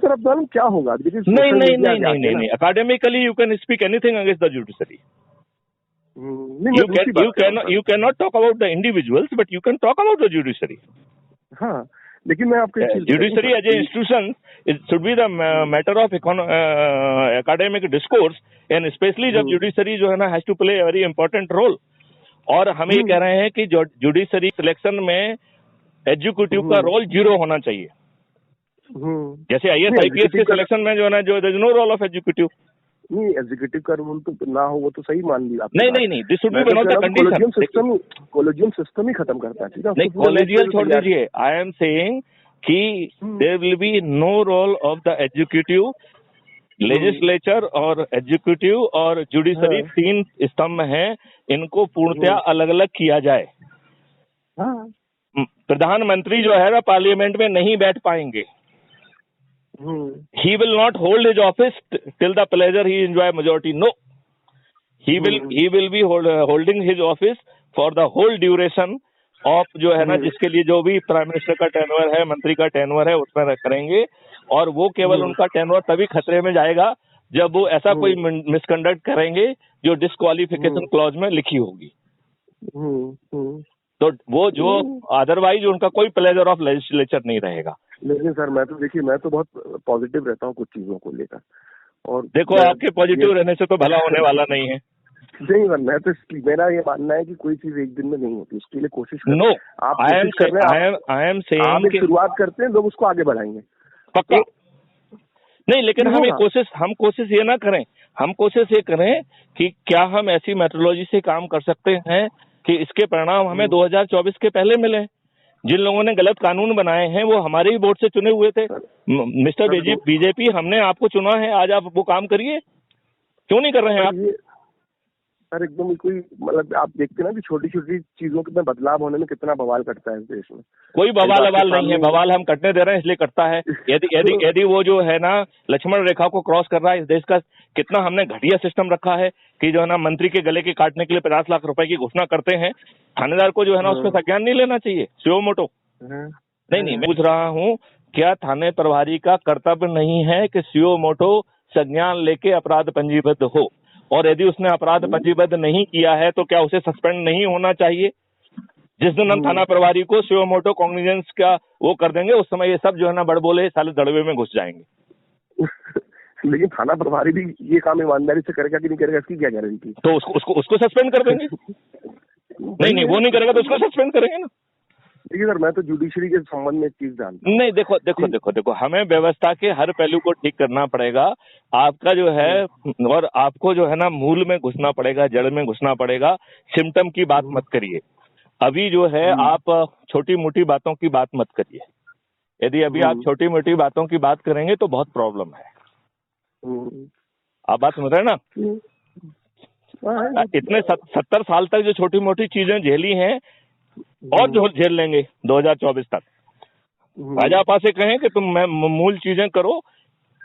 तरफ जाऊं क्या होगा? नहीं नहीं नहीं नहीं नहीं नहीं, academically you can speak anything against the judiciary. You cannot talk about the individuals, but you can talk about the judiciary. हाँ, लेकिन मैं आपको judiciary as a institution, it should be the matter of academic discourse, and especially जब judiciary जो है ना has to play a very important role. और हम ये कह रहे हैं कि जुडिशरी सिलेक्शन में एग्जीक्यूटिव का रोल 0 होना चाहिए. जैसे IAS IPS के सिलेक्शन में जो है ना, जो there is no role of executive. नहीं, एग्जीक्यूटिव का रोल तो ना हो वो तो सही मान लिया. नहीं, this should be one of the condition. Collegium system ही खत्म करता है, ठीक है. नहीं, कॉलेजियल छोड़ दीजिए. आई एम सेइंग कि there will be no role of the executive. Legislature और एग्जीक्यूटिव और जुडिशरी 3 स्तंभ हैं, इनको पूर्णतया अलग अलग किया जाए. प्रधानमंत्री जो है ना पार्लियामेंट में नहीं बैठ पाएंगे. He will not hold his office till the pleasure he enjoy majority. No, he will be holding his office for the whole duration of जो है ना, जिसके लिए जो भी प्राइम मिनिस्टर का टेन्योर है, मंत्री का टेन्योर है, उसमें करेंगे. और वो केवल उनका टेन्योर तभी खतरे में जाएगा जब वो ऐसा कोई मिसकंडक्ट करेंगे जो डिस्क्वालिफिकेशन क्लॉज में लिखी होगी. तो वो जो अदरवाइज उनका कोई प्लेजर ऑफ लेजिस्लेचर नहीं रहेगा. लेकिन सर मैं तो बहुत पॉजिटिव रहता हूँ कुछ चीजों को लेकर. और देखो, आपके पॉजिटिव रहने से तो भला होने वाला नहीं है. नहीं, मैं तो मेरा ये मानना है कि कोई चीज एक दिन में नहीं होती, उसके लिए कोशिश करें. नो, आप आई एम सेइंग शुरुआत करते हैं, लोग उसको आगे बढ़ाएंगे पक्का. नहीं, लेकिन हम कोशिश ये ना करें. हम कोशिश ये करें कि क्या हम ऐसी मेट्रोलॉजी से काम कर सकते हैं कि इसके परिणाम हमें 2024 के पहले मिले. जिन लोगों ने गलत कानून बनाए हैं वो हमारे ही वोट से चुने हुए थे. मिस्टर बीजेपी, हमने आपको चुना है, आज आप वो काम करिए. क्यों नहीं कर रहे हैं आप? सर एकदम कोई मतलब आप देखते ना कि छोटी छोटी चीजों में बदलाव होने में कितना बवाल करता है इस देश में. कोई बवाल नहीं है. बवाल हम कटने दे रहे हैं इसलिए कटता है. यदि वो जो है ना लक्ष्मण रेखा को क्रॉस कर रहा है, इस देश का कितना हमने घटिया सिस्टम रखा है कि जो है ना मंत्री के गले के काटने के लिए 50 लाख रुपए की घोषणा करते हैं. थानेदार को जो है ना उसका संज्ञान नहीं लेना चाहिए. सुयो मोटो. नहीं, मैं पूछ रहा हूँ, क्या थाने प्रभारी का कर्तव्य नहीं है कि सुयो मोटो संज्ञान लेके अपराध पंजीबद्ध हो? और यदि उसने अपराध पंजीबद्ध नहीं किया है तो क्या उसे सस्पेंड नहीं होना चाहिए? जिस दिन हम थाना प्रभारी को सुयो मोटो कॉग्निजेंस का वो कर देंगे, उस समय ये सब जो है ना बड़बोले साले दड़वे में घुस जाएंगे. लेकिन थाना प्रभारी भी ये काम ईमानदारी से करेगा कि नहीं करेगा, इसकी क्या गारंटी? तो उसको सस्पेंड कर देंगे. नहीं, वो नहीं करेगा तो उसको सस्पेंड करेंगे ना. देखिए सर, मैं तो जुडिशरी के संबंध में एक चीज जानता हूँ. नहीं, देखो, हमें व्यवस्था के हर पहलू को ठीक करना पड़ेगा. आपका जो है, और आपको जो है ना मूल में घुसना पड़ेगा, जड़ में घुसना पड़ेगा. सिम्टम की बात मत करिए. अभी जो है आप छोटी मोटी बातों की बात मत करिए. यदि अभी आप छोटी मोटी बातों की बात करेंगे तो बहुत प्रॉब्लम है. आप बात समझ रहे हैं ना? इतने 70 साल तक जो छोटी मोटी चीजें झेली हैं और जो झेल लेंगे 2024 तक. भाजपा से कहें कि तुम मूल चीजें करो,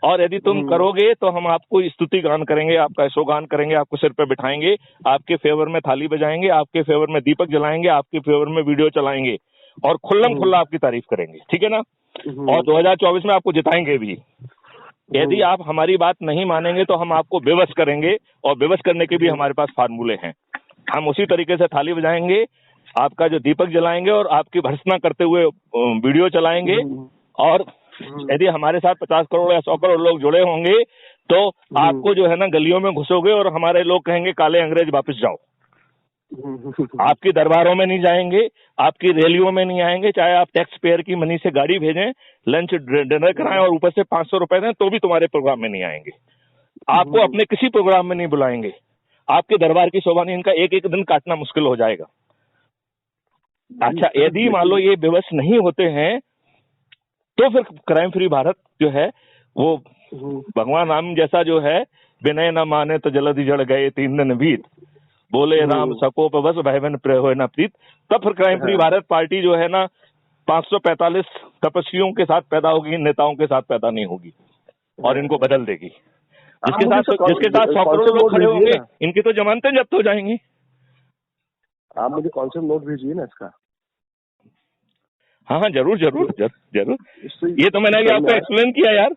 और यदि तुम करोगे तो हम आपको स्तुति गान करेंगे, आपका यशोगान करेंगे, आपको सिर पे बिठाएंगे, आपके फेवर में थाली बजाएंगे, आपके फेवर में दीपक जलाएंगे, आपके फेवर में वीडियो चलाएंगे और खुल्लम खुल्ला आपकी तारीफ करेंगे. ठीक है ना? और 2024 में आपको जिताएंगे भी. यदि आप हमारी बात नहीं मानेंगे तो हम आपको बेबस करेंगे, और बेबस करने के भी हमारे पास फार्मूले हैं. हम उसी तरीके से थाली बजाएंगे, आपका जो दीपक जलाएंगे और आपकी भर्त्सना करते हुए वीडियो चलाएंगे. और यदि हमारे साथ 50 करोड़ या 100 करोड़ लोग जुड़े होंगे तो आपको जो है ना गलियों में घुसोगे और हमारे लोग कहेंगे काले अंग्रेज वापस जाओ. आपकी दरबारों में नहीं जाएंगे, आपकी रैलियों में नहीं आएंगे. चाहे आप टैक्स पेयर की मनी से गाड़ी भेजें, लंच डिनर कराएं और ऊपर से 500 रुपए दें, तो भी तुम्हारे प्रोग्राम में नहीं आएंगे. आपको अपने किसी प्रोग्राम में नहीं बुलाएंगे. आपके दरबार की शोभा नहीं, इनका एक एक दिन काटना मुश्किल हो जाएगा. अच्छा, यदि मान लो ये विवश नहीं होते हैं तो फिर क्राइम फ्री भारत जो है वो भगवान राम जैसा जो है, विनय न माने तो जल्दी जड़ गए 3 दिन बीत, बोले राम सकोप बस भयवन प्रहो न प्रीत. तब फिर क्राइम फ्री भारत पार्टी जो है ना 545 तपस्वियों के साथ पैदा होगी, नेताओं के साथ पैदा नहीं होगी, और इनको बदल देगी. जिसके साथ 100 करोड़ लोग खड़े होंगे, इनकी तो जमानतें जब्त हो जाएंगी. आप मुझे कॉन्सेप्ट नोट भेजिए ना इसका. हाँ, जरूर. ये तो मैंने अभी आपको एक्सप्लेन किया यार.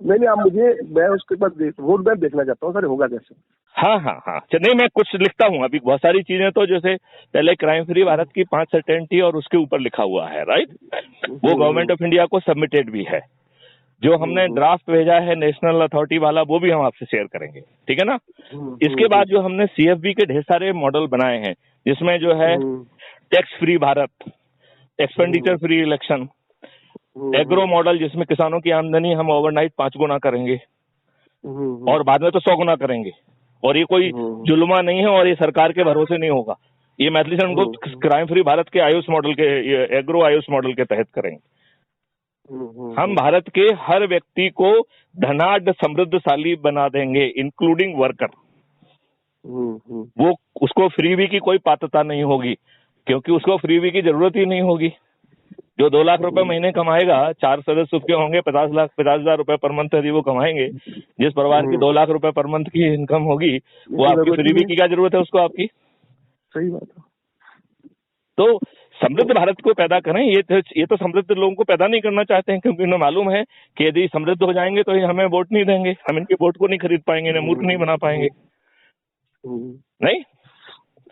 नहीं आप मुझे, मैं उसके बाद रोड मैप देखना चाहता हूँ सर, होगा कैसे? हाँ हाँ हाँ, नहीं मैं कुछ लिखता हूँ अभी, बहुत सारी चीजें तो जैसे पहले क्राइम फ्री भारत की 5 सर्टेनिटी और उसके ऊपर लिखा हुआ है, राइट, वो गवर्नमेंट ऑफ इंडिया को सबमिटेड भी है। जो हमने ड्राफ्ट भेजा है नेशनल अथॉरिटी वाला, वो भी हम आपसे शेयर करेंगे, ठीक है ना। इसके बाद जो हमने CFB के ढेर सारे मॉडल बनाए हैं, जिसमें जो है tax free Bharat, expenditure free election, agro model जिसमें किसानों की आमदनी हम ओवरनाइट 5 गुना करेंगे और बाद में तो 100 गुना करेंगे, और ये कोई जुल्मा नहीं है और ये सरकार के भरोसे नहीं होगा, ये मैथिली शरण गुप्त क्राइम फ्री भारत के आयुष मॉडल के, एग्रो आयुष मॉडल के तहत करेंगे। हम भारत के हर व्यक्ति को धनाढ्य समृद्धशाली बना देंगे, इंक्लूडिंग वर्कर। वो उसको फ्रीबी की कोई पात्रता नहीं होगी, क्योंकि उसको फ्रीबी की जरूरत ही नहीं होगी। जो 2 लाख रुपए महीने कमाएगा, 4 सदस्य उसके होंगे, 50,000 रुपए पर मंथ यदि वो कमाएंगे, जिस परिवार की 2 लाख रुपए पर मंथ की इनकम होगी, वो आपकी फ्रीबी की क्या जरूरत है उसको आपकी? सही बात है। तो समृद्ध भारत को पैदा करें, ये तो समृद्ध लोगों को पैदा नहीं करना चाहते हैं, क्योंकि उन्हें मालूम है कि यदि समृद्ध हो जाएंगे तो ये हमें वोट नहीं देंगे, हम इनके वोट को नहीं खरीद पाएंगे, इन्हें मूर्ख नहीं बना पाएंगे।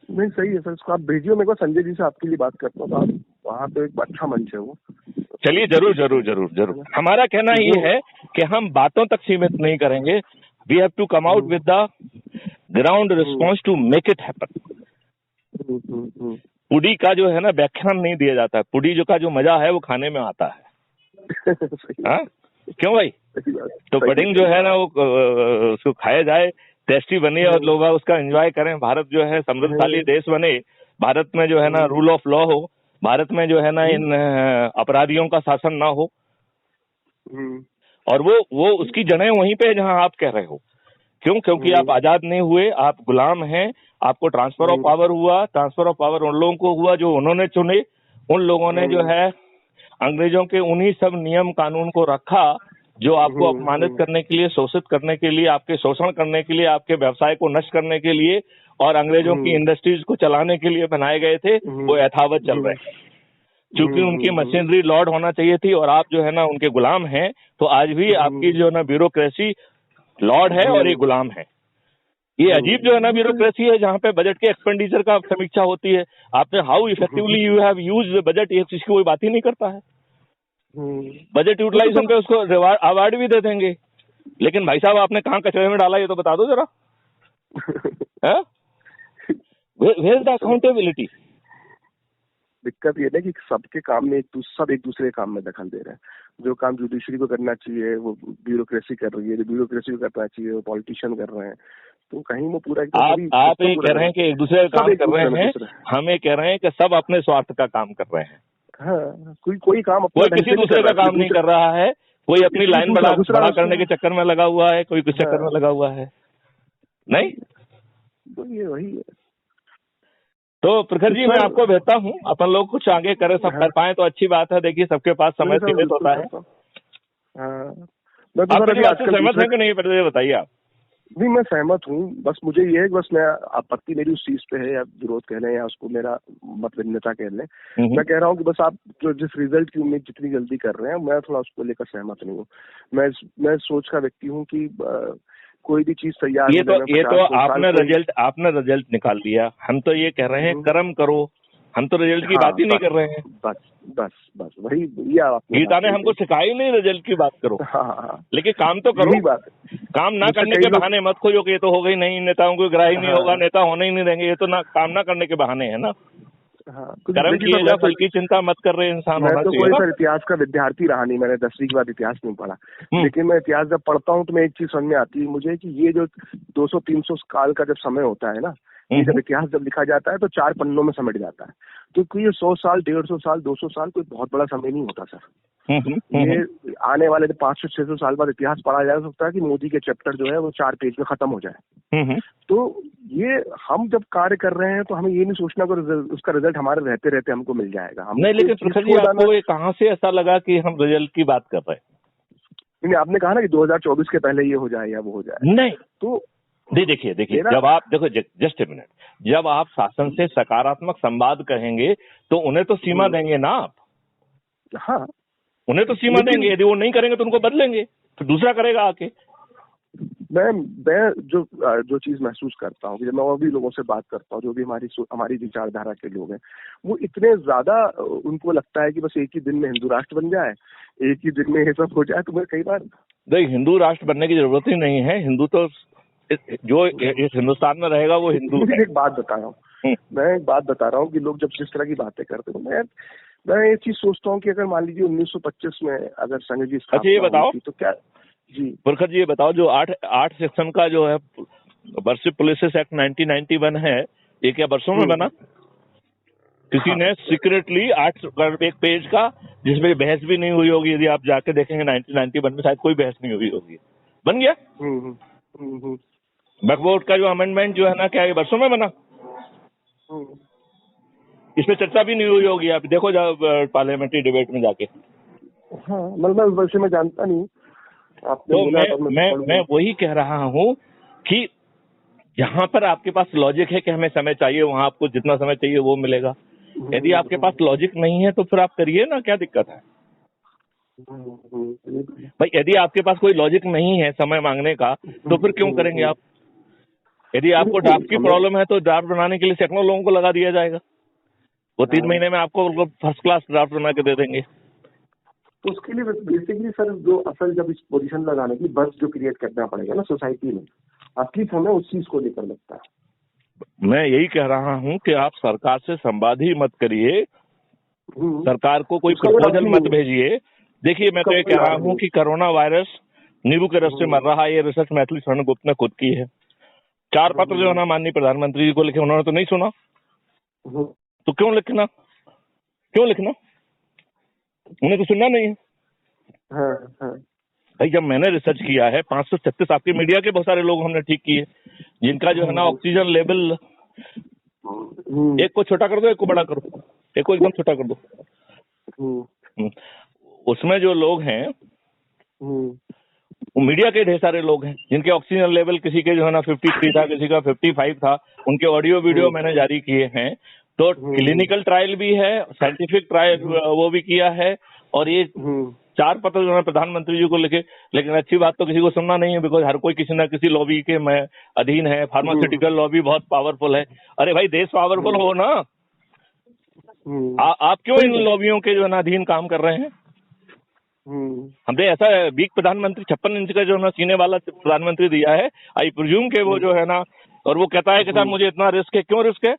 नहीं सही है सर, इसको आप भेजिए, मेरे को संजय जी से आपके लिए बात करता हूँ, आप वहाँ पे एक अच्छा मंच है वो। चलिए जरूर जरूर जरूर जरूर। हमारा कहना ये है कि हम बातों तक सीमित नहीं करेंगे, we have to come out with the ground response to make it happen. पुडी का जो है ना व्याख्यान नहीं दिया जाता है, पुडी जो का जो मजा है वो खाने में आता है। हाँ क्यों भाई? तो पुडिंग जो है ना वो उसको खाया जाए, टेस्टी बने और लोग उसका एंजॉय करें। भारत जो है समृद्धशाली देश बने, भारत में जो है ना रूल ऑफ लॉ हो, भारत में जो है ना इन अपराधियों का शासन ना हो, और वो उसकी जड़ें वहीं पे है जहां आप कह रहे हो। क्यों? क्योंकि आप आजाद नहीं हुए, आप गुलाम हैं, आपको ट्रांसफर ऑफ पावर हुआ, ट्रांसफर ऑफ पावर उन लोगों को हुआ जो उन्होंने चुने, उन लोगों ने जो है अंग्रेजों के उन्हीं सब नियम कानून को रखा जो आपको अपमानित करने के लिए, शोषित करने के लिए, आपके शोषण करने के लिए, आपके व्यवसाय को नष्ट करने के लिए और अंग्रेजों की इंडस्ट्रीज को चलाने के लिए बनाए गए थे, वो यथावत चल रहे हैं। क्योंकि उनकी मशीनरी लॉर्ड होना चाहिए थी और आप जो है ना उनके गुलाम हैं, तो आज भी आपकी जो है ना ब्यूरोक्रेसी लॉर्ड है और ये गुलाम है। ये अजीब जो है ना ब्यूरोक्रेसी है जहाँ पे बजट के एक्सपेंडिचर का समीक्षा होती है। आपने how effectively you have used budget, ये चीज की कोई बात ही नहीं करता है। बजट यूटिलाइजेशन पे उसको अवार्ड भी दे देंगे, लेकिन भाई साहब आपने कहाँ कचरे में डाला ये तो बता दो जरा। Where is the accountability? दिक्कत ये है कि सबके काम में सब एक दूसरे के काम में दखल दे रहे हैं। जो काम जुडिशरी को करना चाहिए वो ब्यूरोक्रेसी कर रही है, जो ब्यूरोक्रेसी को करना चाहिए वो पॉलिटिशियन कर रहे हैं। तो कहीं वो पूरा आप ये कह रहे हैं कि एक दूसरे का काम कर रहे हैं, हम ये कह रहे हैं कि सब अपने स्वार्थ का काम कर रहे हैं। हाँ, कोई काम कोई किसी दूसरे का काम नहीं कर रहा है, कोई अपनी लाइन बड़ा करने के चक्कर में लगा हुआ है, कोई किस चक्कर में लगा हुआ है। नहीं वही है। तो प्रखर जी मैं आपको भेजता हूँ, अपन लोग कुछ आगे करें, सब कर पाए तो अच्छी बात है। देखिए सबके पास समय सीमित होता है। आप मेरी बात से सहमत है कि नहीं, पहले बताइए आप। नहीं मैं सहमत हूँ, बस मुझे ये है, बस मैं आपत्ति मेरी उस चीज पे है, या विरोध कह लें या उसको मेरा मतभिन्नता कह लें। मैं कह रहा हूँ कि बस आप जो जिस रिजल्ट की उम्मीद जितनी जल्दी कर रहे हैं, मैं थोड़ा उसको लेकर सहमत नहीं हूँ। मैं सोच का व्यक्ति हूँ कि कोई भी चीज तैयार ये तो आपने रिजल्ट निकाल दिया। हम तो ये कह रहे हैं कर्म करो, हम तो रिजल्ट की बात ही नहीं कर रहे हैं। बस वही गीता ने हमको सिखाई नहीं रिजल्ट की बात करो। हाँ। लेकिन काम तो करो। काम ना करने के बहाने मत खोजो कि ये तो हो गई नहीं, नेताओं को ग्राही नहीं होगा, नेता होने ही नहीं देंगे, ये तो ना काम ना करने के बहाने है ना। कर्म किए जा, फल की चिंता मत कर रहे इंसान होना चाहिए। मैं तो कोई इतिहास का विद्यार्थी रहा नहीं, मैंने 10वीं के बाद इतिहास नहीं पढ़ा, लेकिन मैं इतिहास जब पढ़ता हूँ तो मैं एक चीज समझ में आती है मुझे कि ये जो 200-300 साल का जब समय होता है ना, जब इतिहास जब लिखा जाता है तो 4 पन्नों में समेट जाता है। तो कोई 100 साल, 150 साल, 200 साल कोई बहुत बड़ा समय नहीं होता सर। ये आने वाले 500-600 साल बाद इतिहास पढ़ा जा सकता है कि मोदी के चैप्टर जो है वो 4 पेज में खत्म हो जाए। तो ये हम जब कार्य कर रहे हैं तो हमें ये नहीं सोचना कि उसका रिजल्ट हमारे रहते रहते हमको मिल जाएगा। नहीं, लेकिन प्रखर जी आपको ये कहाँ से ऐसा लगा कि हम रिजल्ट की बात कर रहे हैं? नहीं, आपने कहा ना कि 2024 के पहले ये हो जाए या वो हो जाए। नहीं तो देखिए जब आप देखो, जस्ट ए मिनट, जब आप शासन से सकारात्मक संवाद कहेंगे तो उन्हें तो सीमा देंगे ना आप। हाँ, उन्हें तो सीमा देंगे, यदि वो नहीं करेंगे तो उनको बदलेंगे। तो दूसरा करेगा आके। मैं जो चीज महसूस करता हूँ कि जब मैं और भी लोगों से बात करता हूँ, जो भी हमारी विचारधारा के लोग हैं, वो इतने ज्यादा उनको लगता है कि बस एक ही दिन में हिंदू राष्ट्र बन जाए, एक ही दिन में ये सब हो जाए। तो मैं कई बार नहीं, हिंदू राष्ट्र बनने की जरूरत ही नहीं है। हिंदू तो जो इस हिंदुस्तान में रहेगा वो हिंदू है। एक बात बता रहा हूँ, मैं एक बात बता रहा हूँ कि लोग जब जिस तरह की बातें करते हैं, मैं ये चीज सोचता हूँ कि अगर मान लीजिए 1925 में अगर संघ की अच्छा ये बताओ तो क्या जी पुरखत जी, ये बताओ जो 8 सेक्शन का जो है वर्षिप पुलिस एक्ट 1991 है, ये क्या वर्षों में बना? किसी ने सीक्रेटली 8 एक पेज का, जिसमें बहस भी नहीं हुई होगी, यदि आप जाके देखेंगे 1991 में शायद कोई बहस नहीं हुई होगी, बन गया। वक्फ का जो अमेंडमेंट जो है ना, क्या ये वर्षों में बना? इसमें चर्चा भी नहीं हुई होगी, आप देखो जब पार्लियामेंट्री डिबेट में जाके। हाँ, मतलब वैसे मैं जानता नहीं। तो मैं वही कह रहा हूँ कि जहां पर आपके पास लॉजिक है कि हमें समय चाहिए, वहां आपको जितना समय चाहिए वो मिलेगा। यदि आपके पास लॉजिक नहीं है तो फिर आप करिए ना, क्या दिक्कत है भाई? यदि आपके पास कोई लॉजिक नहीं है समय मांगने का, तो फिर क्यों करेंगे आप? यदि आपको ड्राफ्ट की प्रॉब्लम है तो ड्राफ्ट बनाने के लिए सैकड़ों लोगों को लगा दिया जाएगा, वो 3 महीने में आपको फर्स्ट क्लास ड्राफ्ट बना के दे देंगे। तो उसके लिए बेसिकली सर, जो असल जब इस पोजीशन लगाने की बस जो क्रिएट करना पड़ेगा ना सोसाइटी में, असली समय उस चीज को लेकर लगता है। मैं यही कह रहा हूं कि आप सरकार से संवाद ही मत करिए, सरकार को कोई प्रपोजल मत भेजिए। देखिए, मैं तो ये कह रहा हूं कि कोरोना वायरस नींबू के रस से मर रहा है, ये रिसर्च मैथिली शरण गुप्त ने खुद की है। 4 पत्र जो है ना माननीय प्रधानमंत्री जी को लिखे, उन्होंने तो नहीं सुना, तो क्यों लिखना? उन्हें तो सुनना नहीं है। भाई, जब मैंने रिसर्च किया है, 536 आपके मीडिया के बहुत सारे लोग हमने ठीक किए, जिनका जो है ना ऑक्सीजन लेवल, एक को छोटा कर दो, एक को बड़ा करो, एक को एकदम छोटा कर दो। उसमें जो लोग हैं वो मीडिया के ढेर सारे लोग हैं, जिनके ऑक्सीजन लेवल किसी के जो है ना 53 था, किसी का 55 था। उनके ऑडियो वीडियो मैंने जारी किए हैं। तो क्लिनिकल ट्रायल भी है, साइंटिफिक ट्रायल वो भी किया है, और ये 4 पत्र जो है प्रधानमंत्री जी को लिखे। लेकिन अच्छी बात तो किसी को सुनना नहीं है, बिकॉज हर कोई किसी ना किसी लॉबी के में अधीन है। फार्मास्यूटिकल लॉबी बहुत पावरफुल है। अरे भाई, देश पावरफुल हो ना, आप क्यों इन लॉबियों के जो है ना अधीन काम कर रहे हैं? हमने ऐसा वीक प्रधानमंत्री 56 इंच का जो ना सीने वाला प्रधानमंत्री दिया है, आई प्रिज्यूम के वो जो है ना, और वो कहता है कि साहब मुझे इतना रिस्क है। क्यों रिस्क है?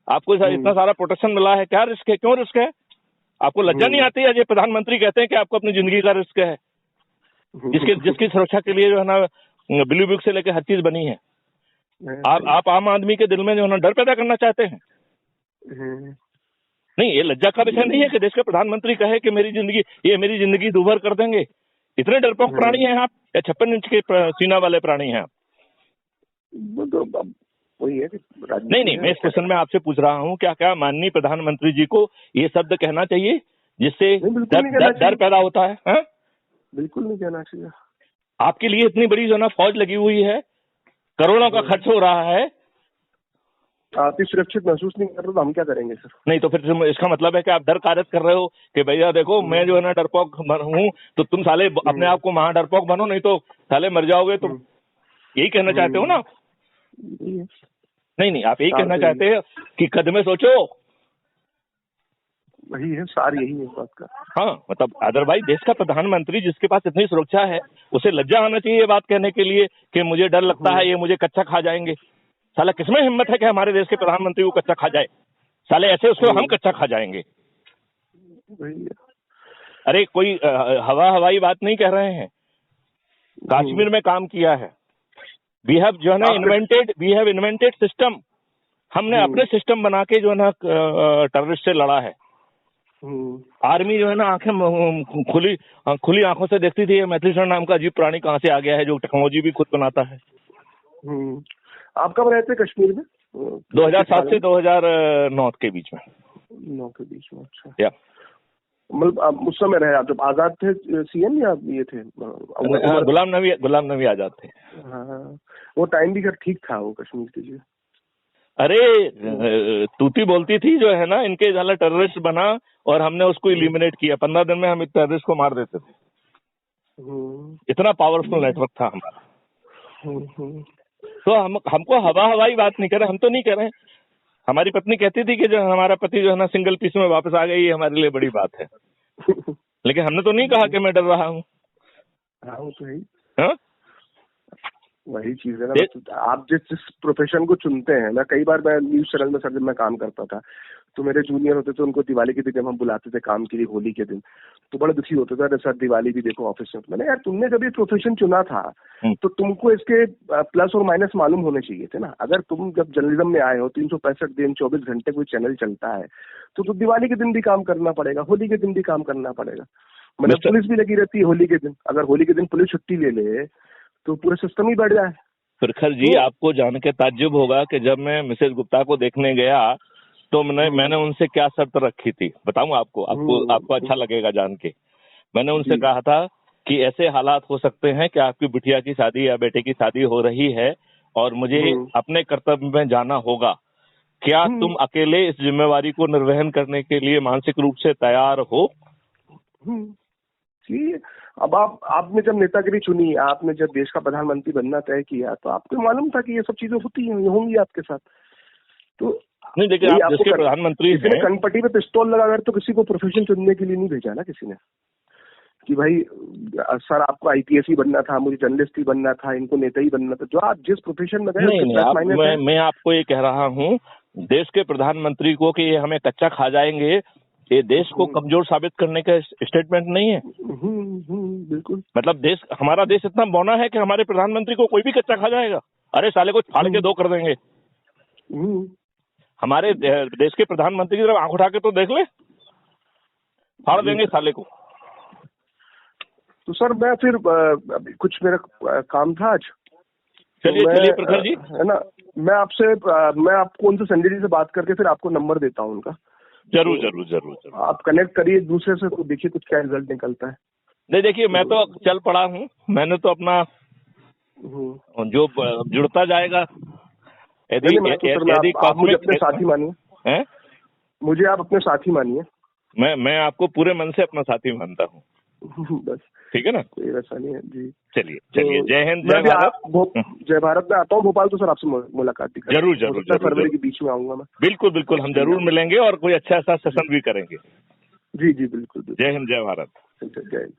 आपको इतना सारा प्रोटेक्शन मिला है, क्या रिस्क है? क्यों रिस्क है? आपको लज्जा नहीं आती है? ये प्रधानमंत्री कहते हैं कि आपको अपनी जिंदगी का रिस्क है, जिसकी सुरक्षा के लिए जो है ना ब्लू बुक से लेकर हर चीज बनी है। आप आम आदमी के दिल में जो है ना डर पैदा करना चाहते हैं। नहीं, ये लज्जा का विषय नहीं है कि देश के प्रधानमंत्री कहे कि मेरी जिंदगी दूभर कर देंगे। इतने डरपोक प्राणी हैं आप, या 56 इंच के सीना वाले प्राणी हैं आप? वही है कि नहीं, मैं इस क्वेश्चन में आपसे पूछ रहा हूँ, क्या माननीय प्रधानमंत्री जी को ये शब्द कहना चाहिए जिससे डर पैदा होता है? हा? बिल्कुल नहीं कहना चाहिए। आपके लिए इतनी बड़ी जो ना फौज लगी हुई है, करोड़ों का खर्च हो रहा है, आप सुरक्षित महसूस नहीं कर रहे तो हम क्या करेंगे सर? नहीं तो फिर इसका मतलब है कि आप डर कारज कर रहे हो कि भैया देखो मैं जो है ना डरपोक हूँ, तो तुम साले अपने आप को महा डरपोक बनो, नहीं तो साले मर जाओगे। तो यही कहना चाहते हो ना? नहीं, आप यही कहना चाहते हैं कि कदमे सोचो। वही है, सार यही है बात का। हाँ, मतलब अदरवाइज देश का प्रधानमंत्री जिसके पास इतनी सुरक्षा है, उसे लज्जा आना चाहिए ये बात कहने के लिए कि मुझे डर लगता है, ये मुझे कच्चा खा जाएंगे। साला किसमें हिम्मत है कि हमारे देश के प्रधानमंत्री को कच्चा खा जाए? साले ऐसे उसको हम कच्चा खा जाएंगे। अरे कोई हवाई बात नहीं कह रहे हैं। कश्मीर में काम किया है, वी हैव जो है ना इन्वेंटेड सिस्टम। हमने अपने सिस्टम बना के जो है ना टेररिस्ट से लड़ा है। आर्मी जो है ना आंखें खुली आंखों से देखती थी मैथिली शरण नाम का अजीब प्राणी कहाँ से आ गया है जो टेक्नोलॉजी भी खुद बनाता है। आप कब रहते कश्मीर में? 2007 से 2009 के बीच में। 9 के बीच में, अच्छा। या मतलब उस समय रहे आप जब आजाद थे सीएम, या ये थे गुलाम नबी आजाद थे? हाँ, वो टाइम भी ठीक था वो कश्मीर के लिए। अरे तूती बोलती थी जो है ना, इनके झाला टेररिस्ट बना और हमने उसको इलिमिनेट किया। 15 दिन में हम इस टेररिस्ट को मार देते थे। इतना पावरफुल नेटवर्क था हमारा। तो हमको हवाई बात नहीं कर रहे, हम तो नहीं कर रहे। हमारी पत्नी कहती थी कि जो हमारा पति जो है ना सिंगल पीस में वापस आ गई, ये हमारे लिए बड़ी बात है। लेकिन हमने तो नहीं कहा कि मैं डर रहा हूँ। हाँ, वही चीज है ना। आप जिस प्रोफेशन को चुनते हैं ना, कई बार मैं न्यूज चैनल में सर जब मैं काम करता था तो मेरे जूनियर होते थे, उनको दिवाली के दिन जब हम बुलाते थे काम के लिए, होली के दिन, तो बड़ा दुखी होता था, अरे सर दिवाली भी देखो ऑफिस में। मैंने यार तुमने जब ये प्रोफेशन चुना था तो तुमको इसके प्लस और माइनस मालूम होने चाहिए थे ना। अगर तुम जब जर्नलिज्म में आए हो, 365 दिन 24 घंटे कोई चैनल चलता है तो दिवाली के दिन भी काम करना पड़ेगा, होली के दिन भी काम करना पड़ेगा। मतलब पुलिस भी लगी रहती है होली के दिन, अगर होली के दिन पुलिस छुट्टी ले ले तो पूरा सिस्टम ही बढ़ जाए। प्रखर जी, आपको जान के ताज्जुब होगा कि जब मैं मिसेज गुप्ता को देखने गया तो मैंने उनसे क्या शर्त रखी थी, बताऊं आपको अच्छा लगेगा जान के। मैंने उनसे कहा था कि ऐसे हालात हो सकते हैं कि आपकी बिटिया की शादी या बेटे की शादी हो रही है और मुझे अपने कर्तव्य में जाना होगा। क्या तुम अकेले इस जिम्मेवारी को निर्वहन करने के लिए मानसिक रूप से तैयार हो? अब आपने जब नेतागिरी चुनी, आपने जब देश का प्रधानमंत्री बनना तय किया तो आपको मालूम था कि ये सब चीजें होती हैं, होंगी आपके साथ। तो नहीं, देखिए आप देश के प्रधानमंत्री हैं। कनपट्टी पे पिस्तौल लगाकर तो किसी को प्रोफेशन चुनने के लिए नहीं भेजा ना किसी ने, कि भाई सर आपको आईपीएस ही बनना था, मुझे जर्नलिस्ट ही बनना था, इनको नेता ही बनना था। जो आप जिस प्रोफेशन में गए। मैं आपको ये कह रहा हूँ, देश के प्रधानमंत्री को कि ये हमें कच्चा खा जाएंगे, ये देश को कमजोर साबित करने का स्टेटमेंट नहीं है। बिल्कुल। मतलब हमारा देश इतना बौना है कि हमारे प्रधानमंत्री को कोई भी कच्चा खा जाएगा। अरे साले को फाड़ के दो कर देंगे। हमारे देश के प्रधानमंत्री की तरफ आंख उठा के तो देख ले, फाड़ देंगे साले को। तो सर मैं फिर कुछ मेरा काम था आज। चलिए प्रखर जी, है ना, मैं आपको उनसे संजय जी से बात करके फिर आपको नंबर देता हूँ उनका। जरूर आप कनेक्ट करिए एक दूसरे से, तो देखिए कुछ क्या रिजल्ट निकलता है। नहीं देखिए, मैं तो चल पड़ा हूँ, मैंने तो अपना जो जुड़ता जाएगा। यदि आप मुझे अपने साथी मानिए, मुझे आप अपने साथी मानिए। मैं आपको पूरे मन से अपना साथी मानता हूँ। बस ठीक है ना, कोई वैसा नहीं है जी। चलिए जय हिंद जय भारत। जय भारत में आता हूँ भोपाल, तो सर आपसे मुलाकात भी जरूर फरवरी के बीच में आऊंगा मैं। बिल्कुल हम जरूर मिलेंगे और कोई अच्छा सा सेशन भी करेंगे। जी बिल्कुल। जय हिंद जय भारत। जय हिंद।